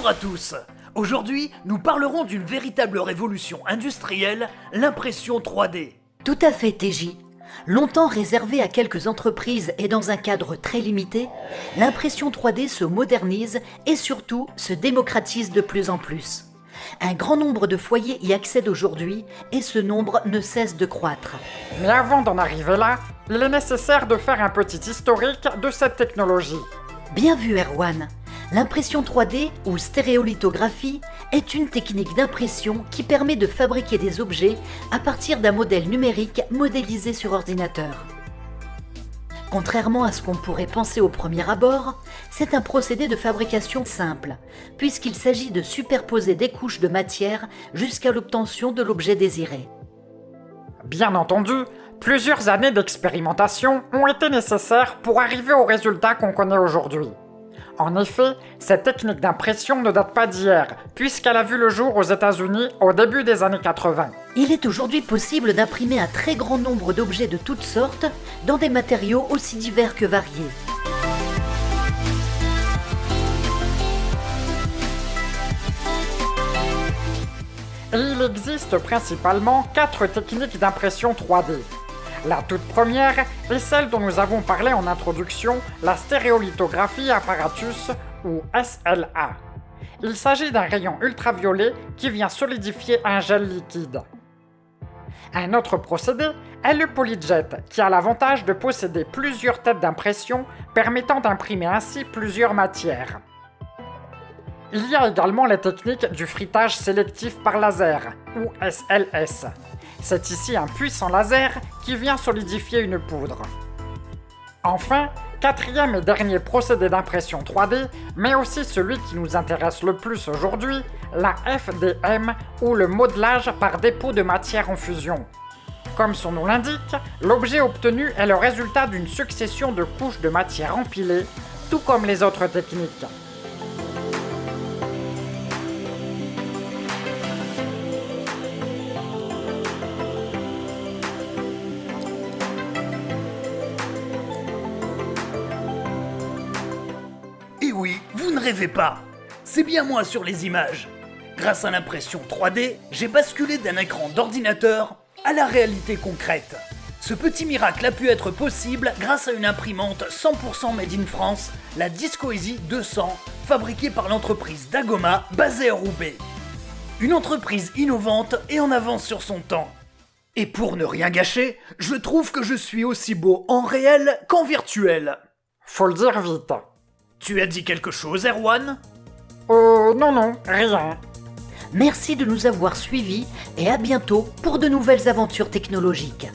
Bonjour à tous. Aujourd'hui, nous parlerons d'une véritable révolution industrielle, l'impression 3D. Tout à fait, TJ. Longtemps réservée à quelques entreprises et dans un cadre très limité, l'impression 3D se modernise et surtout se démocratise de plus en plus. Un grand nombre de foyers y accèdent aujourd'hui et ce nombre ne cesse de croître. Mais avant d'en arriver là, il est nécessaire de faire un petit historique de cette technologie. Bien vu, Erwan. L'impression 3D ou stéréolithographie est une technique d'impression qui permet de fabriquer des objets à partir d'un modèle numérique modélisé sur ordinateur. Contrairement à ce qu'on pourrait penser au premier abord, c'est un procédé de fabrication simple, puisqu'il s'agit de superposer des couches de matière jusqu'à l'obtention de l'objet désiré. Bien entendu, plusieurs années d'expérimentation ont été nécessaires pour arriver au résultat qu'on connaît aujourd'hui. En effet, cette technique d'impression ne date pas d'hier, puisqu'elle a vu le jour aux États-Unis au début des années 80. Il est aujourd'hui possible d'imprimer un très grand nombre d'objets de toutes sortes dans des matériaux aussi divers que variés. Et il existe principalement 4 techniques d'impression 3D. La toute première est celle dont nous avons parlé en introduction, la stéréolithographie apparatus ou SLA. Il s'agit d'un rayon ultraviolet qui vient solidifier un gel liquide. Un autre procédé est le polyjet, qui a l'avantage de posséder plusieurs têtes d'impression permettant d'imprimer ainsi plusieurs matières. Il y a également les techniques du frittage sélectif par laser, ou SLS. C'est ici un puissant laser qui vient solidifier une poudre. Enfin, quatrième et dernier procédé d'impression 3D, mais aussi celui qui nous intéresse le plus aujourd'hui, la FDM ou le modelage par dépôt de matière en fusion. Comme son nom l'indique, l'objet obtenu est le résultat d'une succession de couches de matière empilées, tout comme les autres techniques. Et oui, vous ne rêvez pas. C'est bien moi sur les images. Grâce à l'impression 3D, j'ai basculé d'un écran d'ordinateur à la réalité concrète. Ce petit miracle a pu être possible grâce à une imprimante 100% made in France, la Discoeasy 200, fabriquée par l'entreprise Dagoma, basée à Roubaix. Une entreprise innovante et en avance sur son temps. Et pour ne rien gâcher, je trouve que je suis aussi beau en réel qu'en virtuel. Faut le dire vite. Tu as dit quelque chose, Erwan ? Non, rien. Merci de nous avoir suivis et à bientôt pour de nouvelles aventures technologiques.